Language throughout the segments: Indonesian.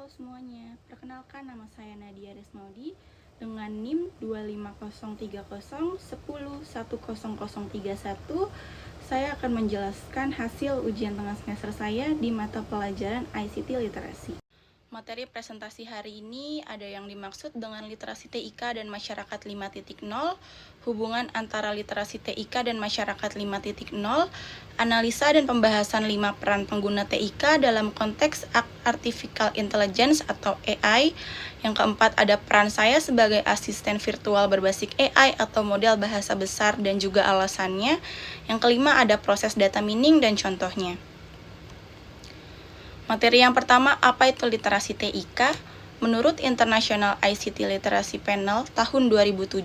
Halo semuanya, perkenalkan nama saya Nadia Resmaudi dengan NIM 2503010100031. Saya akan menjelaskan hasil ujian tengah semester saya di mata pelajaran ICT Literasi. Materi presentasi hari ini ada yang dimaksud dengan literasi TIK dan masyarakat 5.0, hubungan antara literasi TIK dan masyarakat 5.0, analisa dan pembahasan 5 peran pengguna TIK dalam konteks Artificial Intelligence atau AI. Yang keempat ada peran saya sebagai asisten virtual berbasis AI atau model bahasa besar dan juga alasannya. Yang kelima ada proses data mining dan contohnya. Materi yang pertama, apa itu literasi TIK? Menurut International ICT Literacy Panel tahun 2007,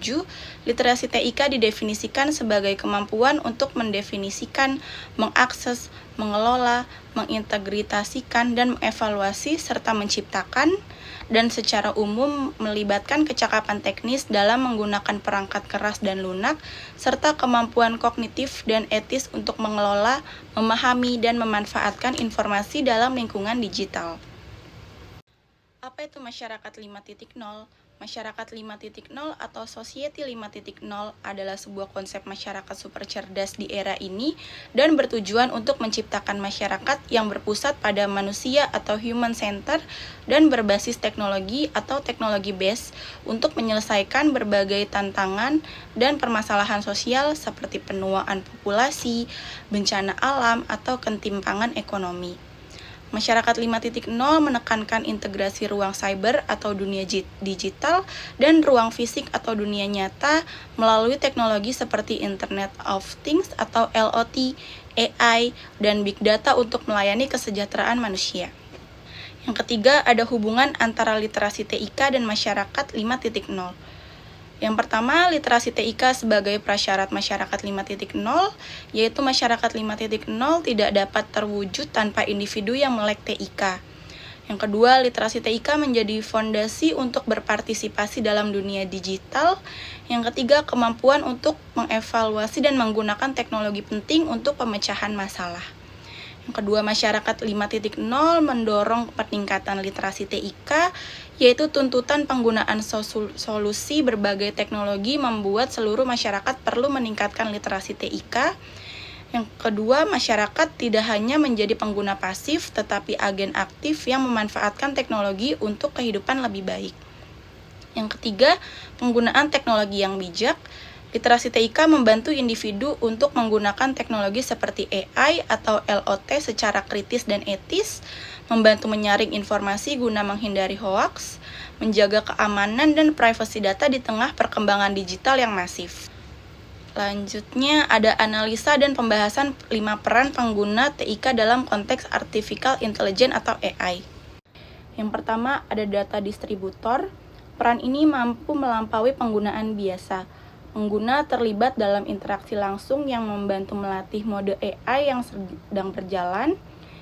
literasi TIK didefinisikan sebagai kemampuan untuk mendefinisikan, mengakses, mengelola, mengintegritasikan, dan mengevaluasi serta menciptakan dan secara umum melibatkan kecakapan teknis dalam menggunakan perangkat keras dan lunak, serta kemampuan kognitif dan etis untuk mengelola, memahami, dan memanfaatkan informasi dalam lingkungan digital. Apa itu masyarakat 5.0? Masyarakat 5.0 atau Society 5.0 adalah sebuah konsep masyarakat super cerdas di era ini dan bertujuan untuk menciptakan masyarakat yang berpusat pada manusia atau human center dan berbasis teknologi atau teknologi base untuk menyelesaikan berbagai tantangan dan permasalahan sosial seperti penuaan populasi, bencana alam, atau ketimpangan ekonomi. Masyarakat 5.0 menekankan integrasi ruang cyber atau dunia digital dan ruang fisik atau dunia nyata melalui teknologi seperti Internet of Things atau IoT, AI, dan Big Data untuk melayani kesejahteraan manusia. Yang ketiga, ada hubungan antara literasi TIK dan masyarakat 5.0. Yang pertama, literasi TIK sebagai prasyarat masyarakat 5.0, yaitu masyarakat 5.0 tidak dapat terwujud tanpa individu yang melek TIK. Yang kedua, literasi TIK menjadi fondasi untuk berpartisipasi dalam dunia digital. Yang ketiga, kemampuan untuk mengevaluasi dan menggunakan teknologi penting untuk pemecahan masalah. Yang kedua, masyarakat 5.0 mendorong peningkatan literasi TIK, yaitu tuntutan penggunaan solusi berbagai teknologi membuat seluruh masyarakat perlu meningkatkan literasi TIK. Yang kedua, masyarakat tidak hanya menjadi pengguna pasif, tetapi agen aktif yang memanfaatkan teknologi untuk kehidupan lebih baik. Yang ketiga, penggunaan teknologi yang bijak. Literasi TIK membantu individu untuk menggunakan teknologi seperti AI atau LOT secara kritis dan etis, membantu menyaring informasi guna menghindari hoaks, menjaga keamanan dan privasi data di tengah perkembangan digital yang masif. Selanjutnya ada analisa dan pembahasan 5 peran pengguna TIK dalam konteks Artificial Intelligence atau AI. Yang pertama ada data distributor. Peran ini mampu melampaui penggunaan biasa. Pengguna terlibat dalam interaksi langsung yang membantu melatih mode AI yang sedang berjalan.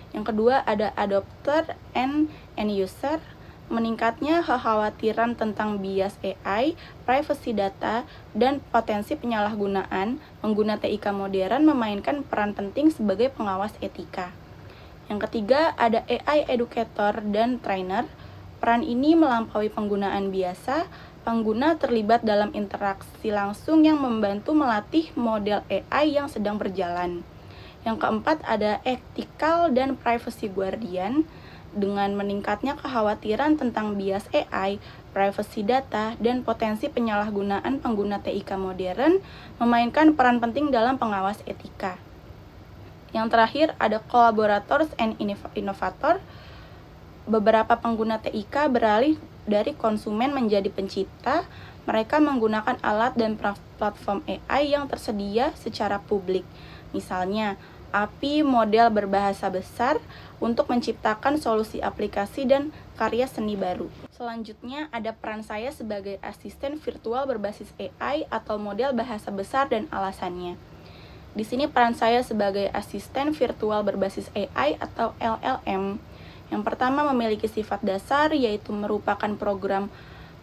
Yang kedua ada adopter and end user. Meningkatnya kekhawatiran tentang bias AI, privacy data, dan potensi penyalahgunaan, pengguna TIK modern memainkan peran penting sebagai pengawas etika. Yang ketiga ada AI educator dan trainer. Peran ini melampaui penggunaan biasa. Pengguna terlibat dalam interaksi langsung yang membantu melatih model AI yang sedang berjalan. Yang keempat ada ethical dan privacy guardian. Dengan meningkatnya kekhawatiran tentang bias AI, privacy data, dan potensi penyalahgunaan, pengguna TIK modern memainkan peran penting dalam pengawas etika. Yang terakhir ada collaborators and innovator. Beberapa pengguna TIK beralih dari konsumen menjadi pencipta. Mereka menggunakan alat dan platform AI yang tersedia secara publik. Misalnya, API model berbahasa besar untuk menciptakan solusi aplikasi dan karya seni baru. Selanjutnya, ada peran saya sebagai asisten virtual berbasis AI atau model bahasa besar dan alasannya. Di sini peran saya sebagai asisten virtual berbasis AI atau LLM. Yang pertama memiliki sifat dasar, yaitu merupakan program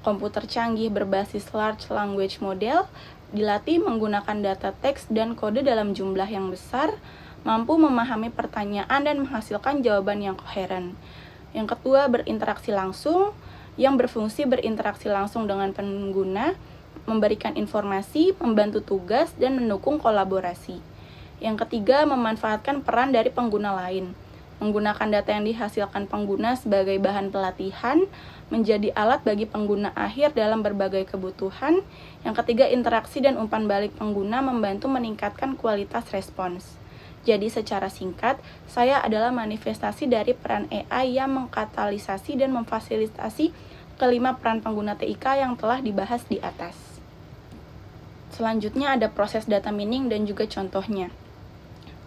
komputer canggih berbasis large language model, dilatih menggunakan data teks dan kode dalam jumlah yang besar, mampu memahami pertanyaan dan menghasilkan jawaban yang koheren. Yang kedua, berinteraksi langsung, yang berfungsi berinteraksi langsung dengan pengguna, memberikan informasi, membantu tugas, dan mendukung kolaborasi. Yang ketiga, memanfaatkan peran dari pengguna lain, menggunakan data yang dihasilkan pengguna sebagai bahan pelatihan, menjadi alat bagi pengguna akhir dalam berbagai kebutuhan. Yang ketiga, interaksi dan umpan balik pengguna membantu meningkatkan kualitas respons. Jadi secara singkat, saya adalah manifestasi dari peran AI yang mengkatalisasi dan memfasilitasi kelima peran pengguna TIK yang telah dibahas di atas. Selanjutnya ada proses data mining dan juga contohnya.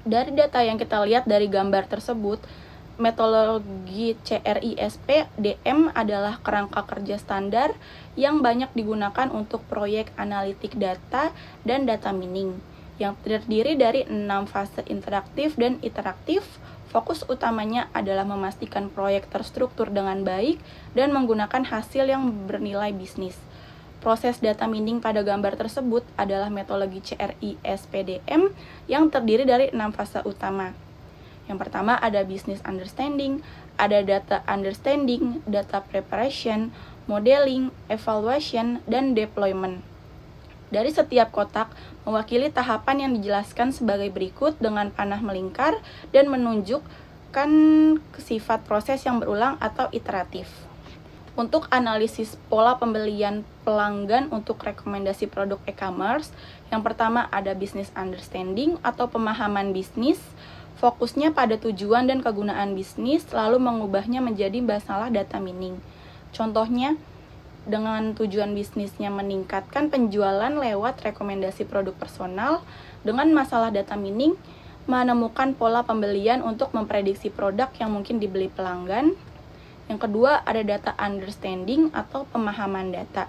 Dari data yang kita lihat dari gambar tersebut, metodologi CRISP-DM adalah kerangka kerja standar yang banyak digunakan untuk proyek analitik data dan data mining, yang terdiri dari 6 fase interaktif dan iteratif. Fokus utamanya adalah memastikan proyek terstruktur dengan baik dan menggunakan hasil yang bernilai bisnis. Proses data mining pada gambar tersebut adalah metodologi CRISP-DM yang terdiri dari 6 fase utama. Yang pertama ada business understanding, ada data understanding, data preparation, modeling, evaluation, dan deployment. Dari setiap kotak mewakili tahapan yang dijelaskan sebagai berikut dengan panah melingkar dan menunjukkan sifat proses yang berulang atau iteratif. Untuk analisis pola pembelian pelanggan untuk rekomendasi produk e-commerce, yang pertama ada business understanding atau pemahaman bisnis, fokusnya pada tujuan dan kegunaan bisnis, lalu mengubahnya menjadi masalah data mining. Contohnya, dengan tujuan bisnisnya meningkatkan penjualan lewat rekomendasi produk personal, dengan masalah data mining, menemukan pola pembelian untuk memprediksi produk yang mungkin dibeli pelanggan. Yang kedua, ada data understanding atau pemahaman data.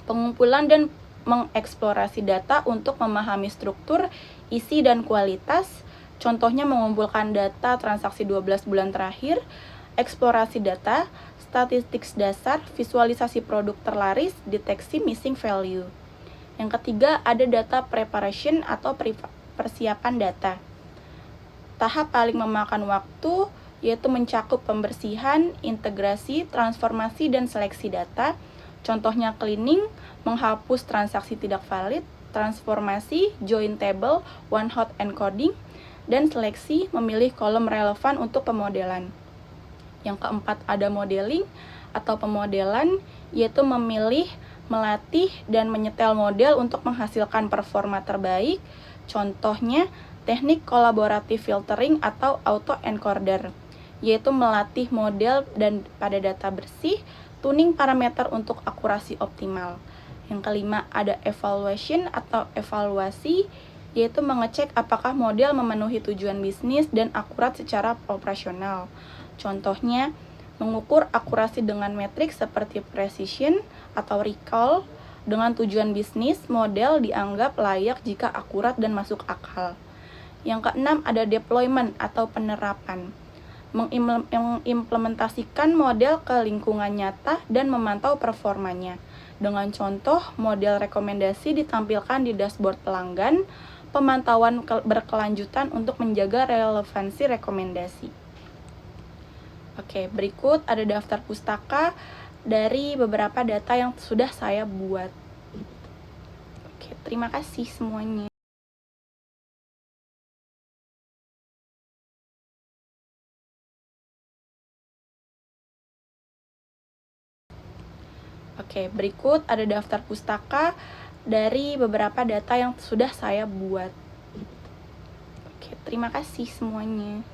Pengumpulan dan mengeksplorasi data untuk memahami struktur, isi, dan kualitas. Contohnya mengumpulkan data transaksi 12 bulan terakhir, eksplorasi data, statistik dasar, visualisasi produk terlaris, deteksi missing value. Yang ketiga, ada data preparation atau persiapan data. Tahap paling memakan waktu yaitu mencakup pembersihan, integrasi, transformasi, dan seleksi data. Contohnya cleaning, menghapus transaksi tidak valid, transformasi, join table, one hot encoding, dan seleksi, memilih kolom relevan untuk pemodelan. Yang keempat ada modeling atau pemodelan, yaitu memilih, melatih, dan menyetel model untuk menghasilkan performa terbaik. Contohnya teknik kolaboratif filtering atau auto encoder, yaitu melatih model dan pada data bersih, tuning parameter untuk akurasi optimal. Yang kelima ada evaluation atau evaluasi, yaitu mengecek apakah model memenuhi tujuan bisnis dan akurat secara operasional. Contohnya, mengukur akurasi dengan metrik seperti precision atau recall. Dengan tujuan bisnis, model dianggap layak jika akurat dan masuk akal. Yang keenam ada deployment atau penerapan. Mengimplementasikan model ke lingkungan nyata dan memantau performanya. Dengan contoh, model rekomendasi ditampilkan di dashboard pelanggan, pemantauan berkelanjutan untuk menjaga relevansi rekomendasi. Oke, berikut ada daftar pustaka dari beberapa data yang sudah saya buat. Oke, terima kasih semuanya. Oke, berikut ada daftar pustaka dari beberapa data yang sudah saya buat. Oke, terima kasih semuanya.